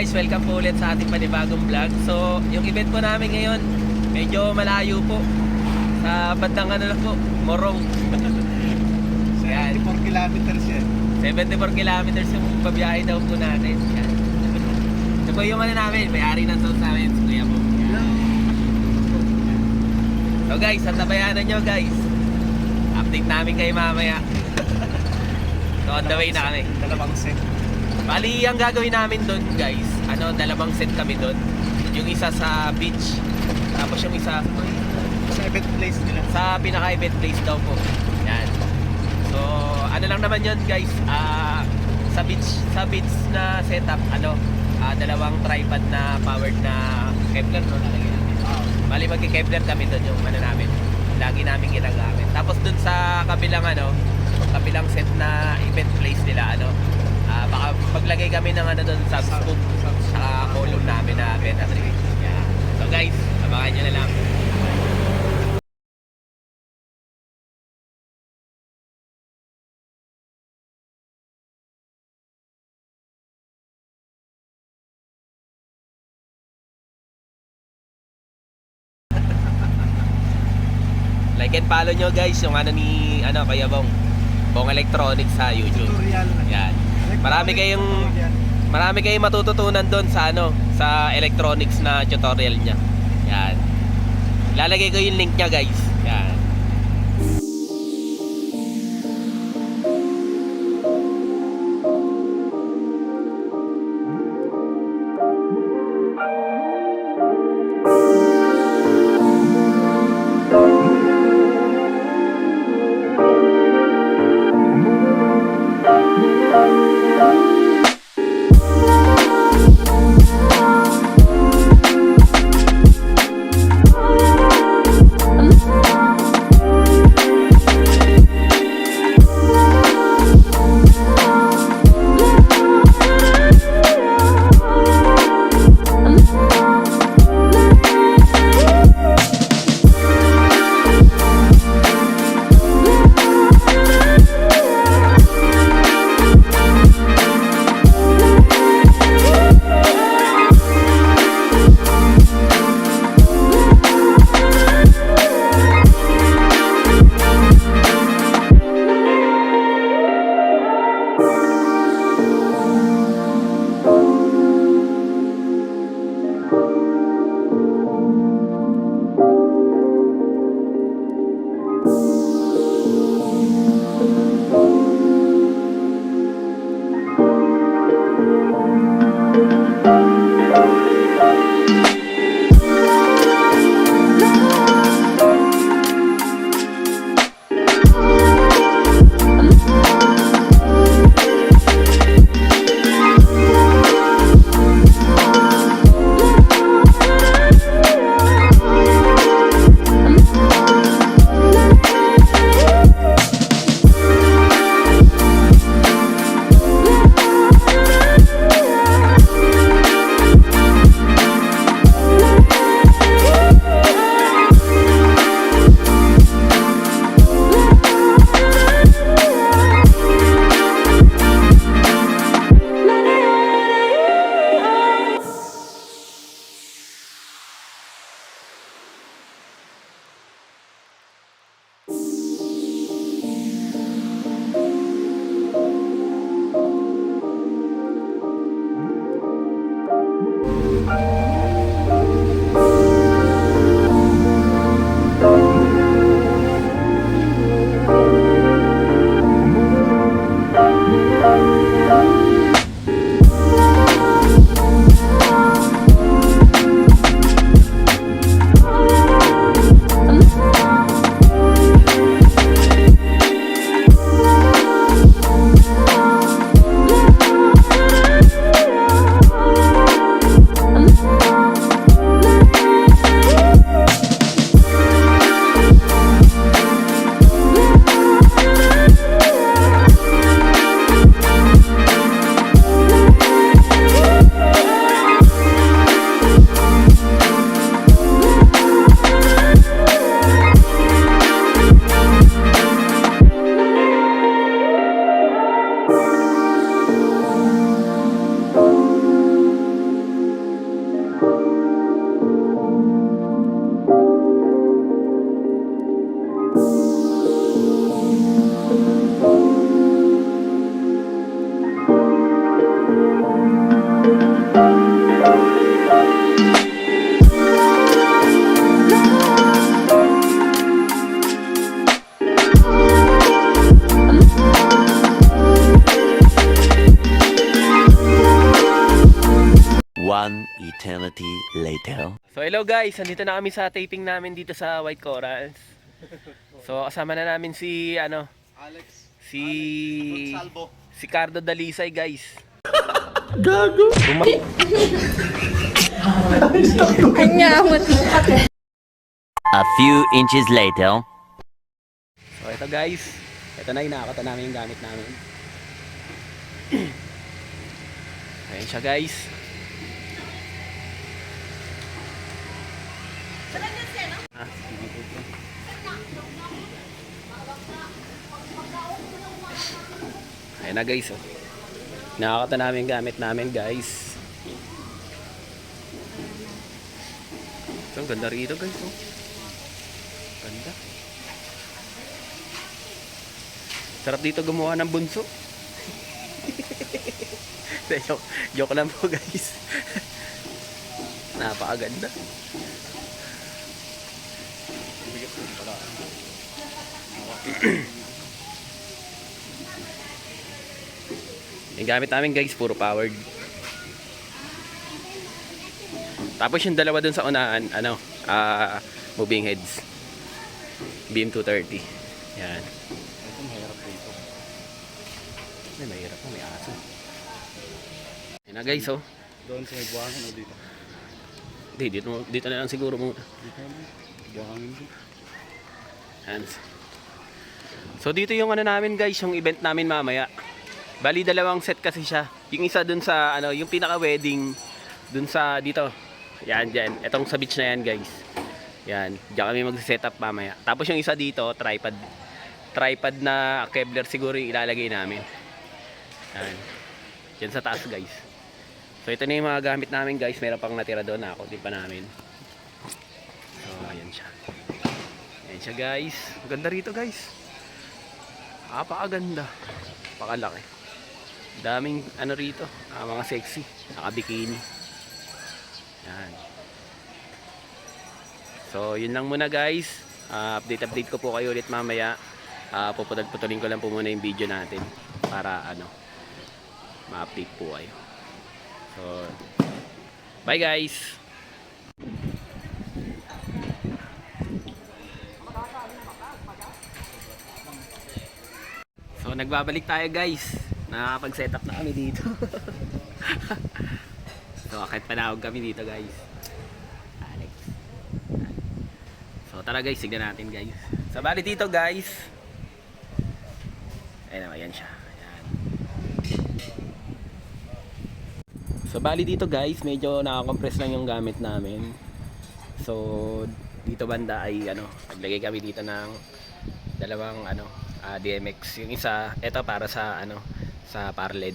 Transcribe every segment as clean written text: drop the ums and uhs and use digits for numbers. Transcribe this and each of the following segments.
guys, welcome po ulit sa ating panibagong vlog. So, yung event po namin ngayon, medyo malayo po. Sa bandang ano lang po, Morong. 74 kilometers yan. 74 kilometers yung babiyahe daw po natin. Yan. Ito po yung ano namin, may-ari ng sound namin, si Kuya po. So guys, at tabayanan nyo guys. Update namin kayo mamaya. So on the way na kami. Dalawang set. Bali, ang gagawin namin doon guys, dalawang set kami doon. Yung isa sa beach, tapos yung isa Sa event place nila. sa pinaka-event place daw po. Yan. So, ano lang naman yun guys, sa beach na setup, dalawang tripod na powered na Kevlar, no? Lalagyan namin. Bali, magki-Kevlar kami doon yung namin. Lagi namin ginagamit. Tapos doon sa kabilang set na event place nila, baka maglagay kami ng doon sa scoop sa column namin na battery. Yeah. So guys, abangan nyo na lang. Like and follow nyo guys yung ni Kuya Bong Electronics sa YouTube. Tutorial. Yan. Marami kayong matututunan doon sa electronics na tutorial niya. Yan. Lalagay ko yung link niya guys. Yan. eternity later. So hello guys, nandito na kami sa taping namin dito sa White Corals. So kasama na namin si Alex. si Salvo. si Cardo Dalisay guys. A few inches later. So ito guys, ito na inakata namin yung gamit namin. Ayan siya guys. Ayan na guys, oh. Nakakata namin yung gamit namin guys. Ang ganda rito guys, oh. Ganda. Sarap dito gumawa ng bunso. joke lang po guys. Napakaganda. Yung gamit namin guys, puro powered. Tapos yung dalawa dun sa unahan, moving heads. BM230. Yan. Ito mahirap dito. Mahirap na, may aso. Yan na guys, oh. Doon sa may buhangin o dito? Hindi, dito na lang siguro muna. Dito naman. Buhangin din. Yan. So dito yung namin guys, yung event namin mamaya. Bali dalawang set kasi siya. Yung isa dun sa yung pinaka-wedding dun sa dito. Yan diyan. Etong sa beach na yan guys. Yan, diyan kami mag-set up mamaya. Tapos yung isa dito, tripod. Tripod na Kevlar siguro yung ilalagay namin. Yan. Diyan sa taas guys. So ito na yung mga gamit namin guys. Meron pang natira doon, ako din pa namin. So ayan siya. Ayan siya guys. Ganda rito guys. Napakaganda. Pakalaki. Daming rito, mga sexy, naka-bikini. Yan. So, yun lang muna guys. Update ko po kayo ulit mamaya. Puputulin ko lang po muna yung video natin para ma-update po kayo. So, bye guys. So, nagbabalik tayo guys. Nakakapag-set up na kami dito. So, kahit panahog kami dito guys. Alex. So, tara guys, signan natin guys. So, bali dito guys. Ayun, ayan siya. Ayan. So, bali dito guys, medyo nakakompress lang yung gamit namin. So, dito banda ay naglagay kami dito ng dalawang DMX. Yung isa, ito para sa sa parled.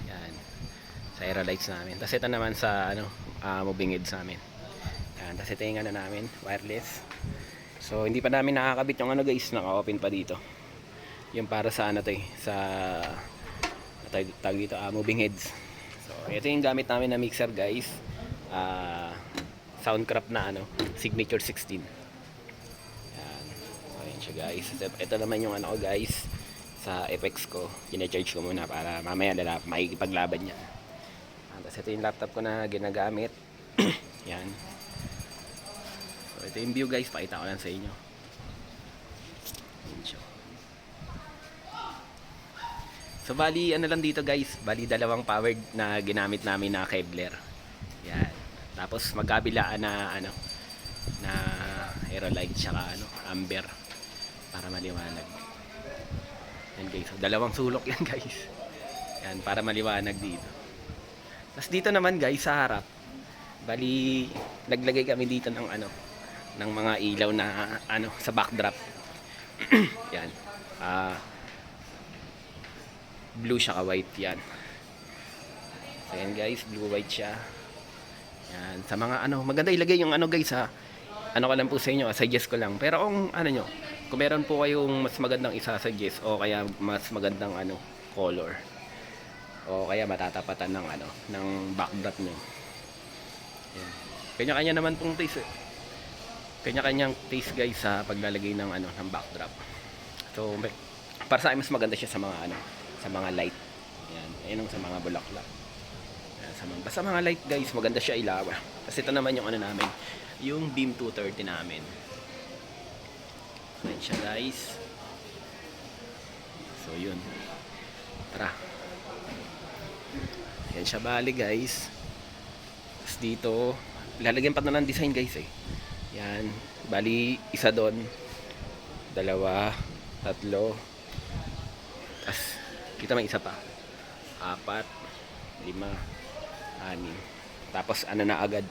Yan. Sa aerolites namin. Tapos ito naman sa moving heads namin. Yan. Tapos ito yung namin, wireless. So hindi pa namin nakakabit yung guys, naka-open pa dito. Yung para sa sa tag dito, moving heads. So ito yung gamit namin na mixer guys. Soundcraft na Signature 16. Yan. So ayan siya guys. Ito naman yung guys, sa FX ko, gina-charge ko muna para mamaya makikipaglaban niya. Tapos ito yung laptop ko na ginagamit. Yan. So ito yung view guys, pakita ko lang sa inyo. So bali lang dito guys, bali dalawang powered na ginamit namin na Kevlar. Yan. Tapos magkabilaan na na aerolite tsaka amber para maliwanag. Yan guys, so, dalawang sulok yan guys. Yan, para maliwanag dito. Tapos dito naman guys, sa harap, bali, naglagay kami dito ng ng mga ilaw na sa backdrop. Yan. Blue siya ka white yan. So yan guys, blue white siya. Yan, sa mga maganda ilagay yung guys ha. Ko lang po sa inyo, suggest ko lang. Pero kung kung meron po kayong mas magandang isa-suggest o kaya mas magandang color o kaya matatapatan ng ng backdrop nyo. Yan. Kanya-kanya naman pong taste Kanya-kanyang taste guys sa paglalagay ng ng backdrop. So para sa akin mas maganda siya sa mga sa mga light. Yan, ayun sa mga bulaklak. Yan. Basta mga light guys, maganda siya ilaw. Kasi ito naman yung ano namin, yung beam 230 namin. Ayan siya guys. So yun. Tara. Ayan siya bali guys. Tapos dito, lalagyan pa na ng design guys eh. Yan. Bali, isa doon. 2, 3. Tapos, kita may isa pa. 4, 5, 6. Tapos, ano na agad.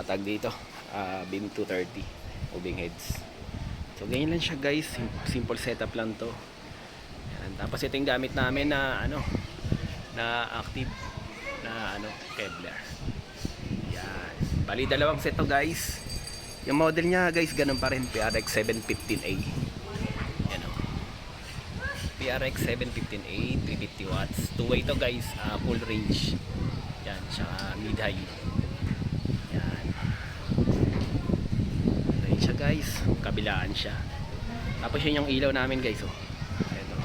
Tag dito. Beam 230. Moving heads. So, ganyan lang siya guys. Simple setup lang to. Yan. Tapos, ito yung gamit namin na, ano, na active na, ano, Kevlar. Yan. Bali, dalawang set to guys. Yung model niya guys, ganun pa rin, PRX 715A. Yan o. PRX 715A, 350 watts. Two-way to guys, full range. Yan, tsaka mid-high. Yan. Ayan siya guys, kabilaan siya. Tapos yun yung ilaw namin guys, oh. Ito.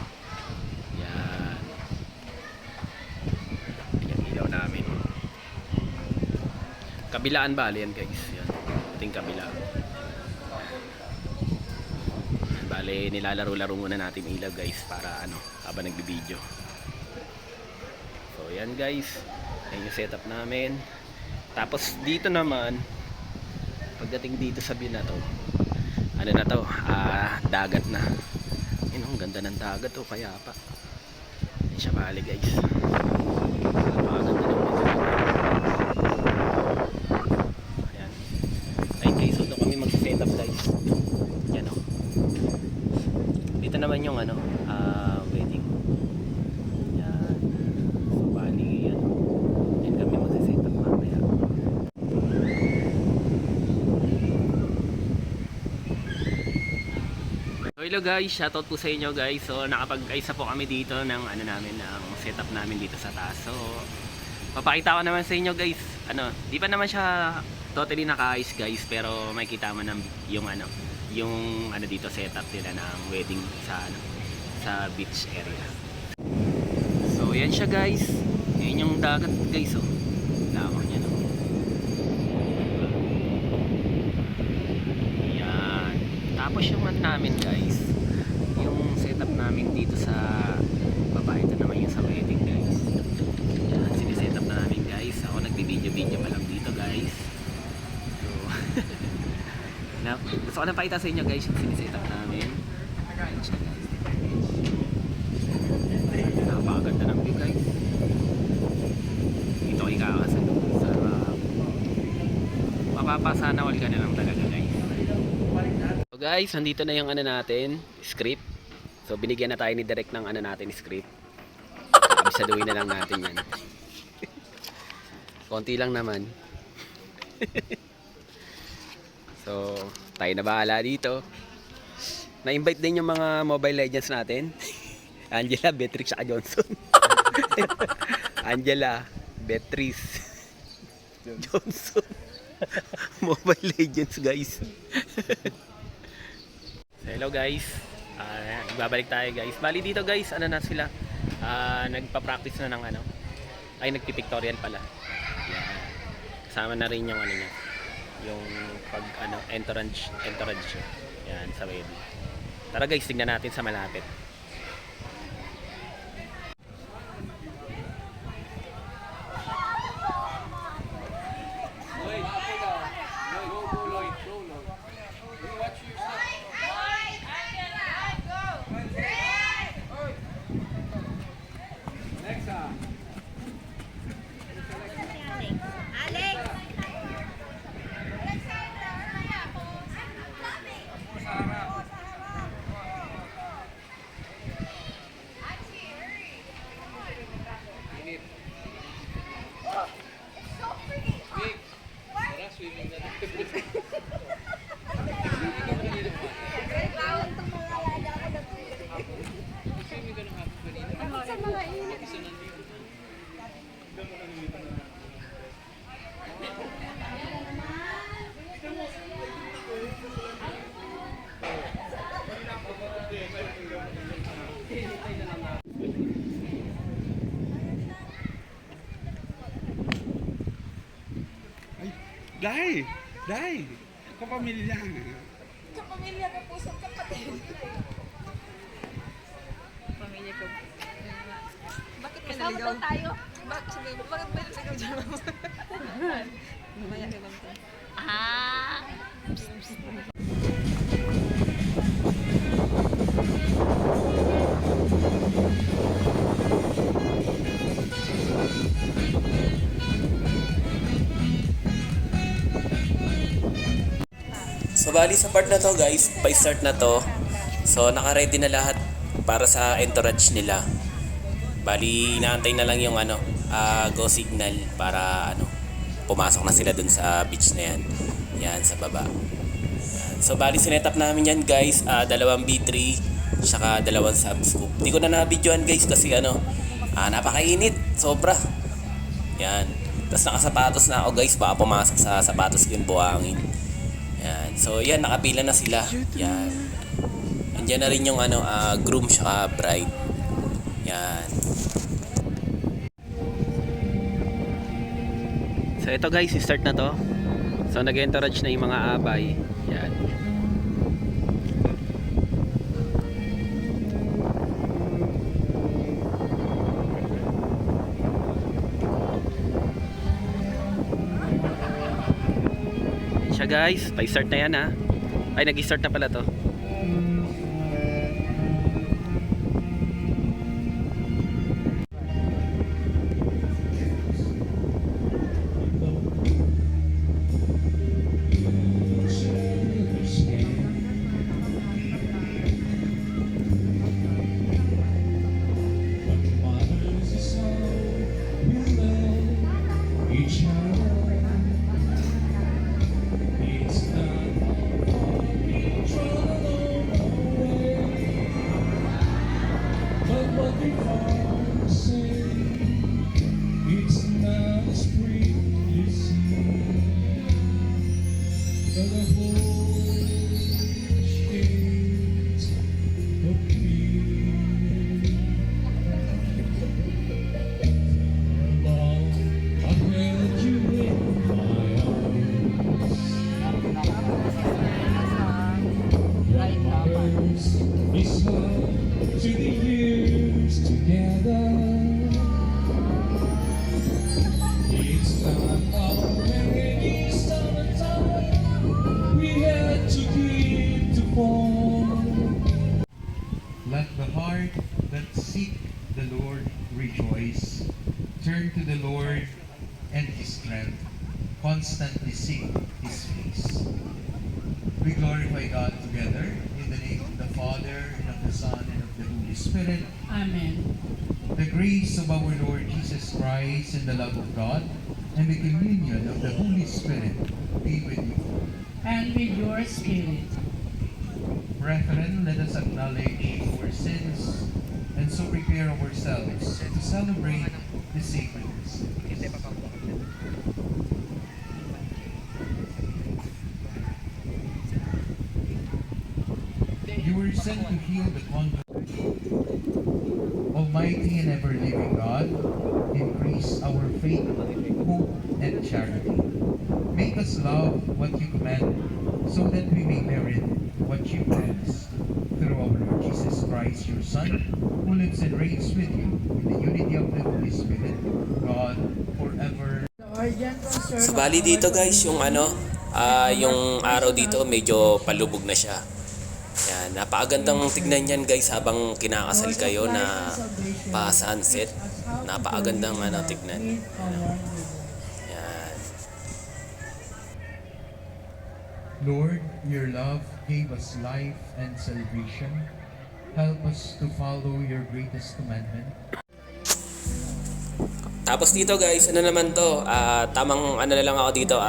Yan. Yung ilaw namin. Kabilaan bali yan guys. Yan. Ating kabila. Bale, nilalaro-laro muna natin ilaw guys para ano, habang nagbibideo. So, yan guys. Ayan yung setup namin. Tapos dito naman, pagdating dito sa view na to, ano na to, dagat na. Yun, ang ganda ng dagat to, kaya pa. Ayan siya bali guys. Napakaganda ng dagat. Setup guys. Yan o. Dito naman yung ano, wedding. Yan. So bali yan. Yan kami magsisetup mamaya. So hello guys, shoutout po sa inyo guys. So nakapag-ayos po kami dito ng ano namin, ng setup namin dito sa taas. So papakita ko naman sa inyo guys. Ano, di pa naman siya totally naka-ayos guys, pero makikita mo ng yung ano dito setup nila ng wedding sa ano, sa beach area. So yan siya guys. Yan yung dagat guys, oh. Lawak niya no. Yan. Tapos yung ano namin guys, yung setup namin dito sa baba, ito naman yung sa wedding guys. Yan, sinisetup na namin guys. Ako nagbi-video pa lang dito guys. Gusto ko na pakita sa inyo guys yung sinisetup namin. Napakaganda ng view guys. Dito ko ikakasan sa mapapasana all ka na lang talaga guys. So guys, nandito na yung ano natin, script. So binigyan na tayo ni Direk ng ano natin, script. Abisaduhin na lang natin yan. Konti lang naman. So, tayo na bahala dito. Na-invite din yung mga Mobile Legends natin. Angela, Beatrice, at Johnson. Angela, Beatrice, Johnson. Mobile Legends guys. So, hello guys. Ibabalik tayo guys. Bali dito guys, ano na sila? Nagpa-practice na ng ano. Ay, nagpipictorial pala. Yan. Kasama na rin yung ano niya. Yung pag ano entourage yan sa wedding. Tara guys, tingnan natin sa malapit. Dai! Dai! Kapamilya. Kapamilya ka po sa kapatid. Pamilya ko. Bakit may naligaw? Tayo. Bakit sabi mo, bakit may naligaw dyan? Mamaya ka bang to? Ah! So bali sa part na to guys, pa-start na to. So naka-ready na lahat para sa entourage nila. Bali inaantay na lang yung go signal para pumasok na sila dun sa beach na yan. Yan sa baba. Yan. So bali sinet up namin yan guys, dalawang B3 saka dalawang subscoop. Hindi ko na na-videoan guys kasi napakainit, sobra. Yan. Tapos nakasapatos na ako guys, baka pumasok sa sapatos ko yung buhangin. Yan. So yan, nakapila na sila. Yan. Andiyan na rin yung groom saka bride. Yan. So ito guys, start na to. So nag-entourage na yung mga abay. Yan. Yan siya guys, pa-start na yan ha. Ay, nag-start na pala to. Let the heart that seek the Lord rejoice. Turn to the Lord and His strength. Constantly seek His face. We glorify God together in the name of the Father, and of the Son, and of the Holy Spirit. Amen. The grace of our Lord Jesus Christ and the love of God and the communion of the Holy Spirit be with you. And with your spirit. Brethren, let us acknowledge our sins and so prepare ourselves to celebrate the sacred mystery. You were sent to heal the conqueror. Almighty and ever-living God, increase our faith, hope, and charity. Make us love what you command, so that we may merit what you promise. Through our Lord Jesus Christ, your Son, who lives and reigns with you in the unity of the Holy Spirit, God, forever. So bali dito guys, yung yung araw dito medyo palubog na siya. Yan, napakagandang tignan yan guys habang kinakasal kayo na pa sunset. Napakagandang tignan. Yan. Lord, your love gave us life and salvation. Help us to follow your greatest commandment. Tapos dito guys, naman to, tamang na lang ako dito,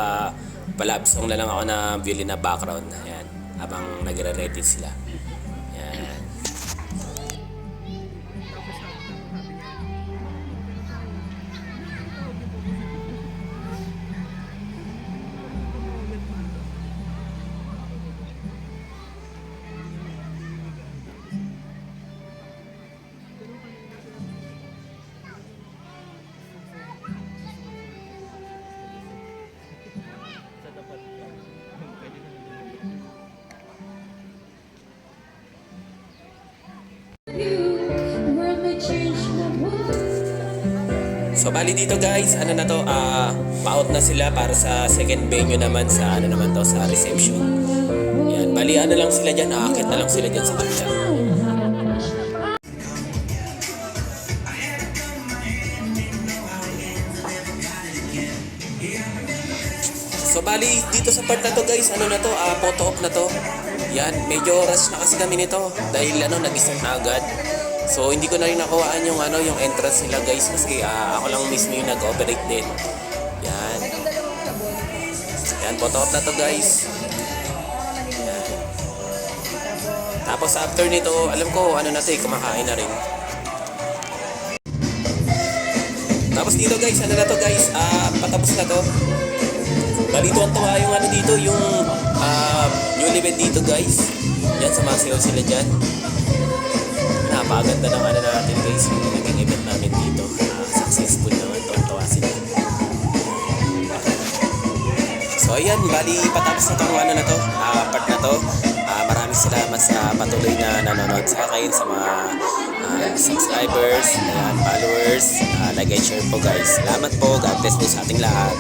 palab song na lang ako na violin na background. Ayan, habang nagre-ready sila. Ayan. So So bali dito guys, ano na to, pa-out na sila para sa second venue naman sa ano naman to, sa reception. Yan, bali ano lang sila diyan, aakit na lang sila diyan sa kanila. So bali dito sa part na to guys, ano na to, photo op na to. Yan, medyo rush na kasi kami nito dahil ano, nag-start na agad. So hindi ko na rin nakuhaan yung ano, yung entrance nila guys kasi ako lang mismo yung nag-operate din. Yan. Yan, photo op na to guys. Yan. Tapos after nito, alam ko ano na to, kumakain na rin. Tapos dito guys, ano na to guys, patapos na to. Balituan to yung ano dito, yung newlywed dito guys. Yan, sumasayaw sila dyan. Napakaganda ng ano natin guys, yung naging event namin dito. Successful naman, tuwan-tuwa sila. So ayan, bali patapos na itong ano na to, part na to. Maraming salamat sa patuloy na nanonood sa akin, sa mga subscribers, ayan, followers, like and share po guys. Salamat po, God bless po sa ating lahat.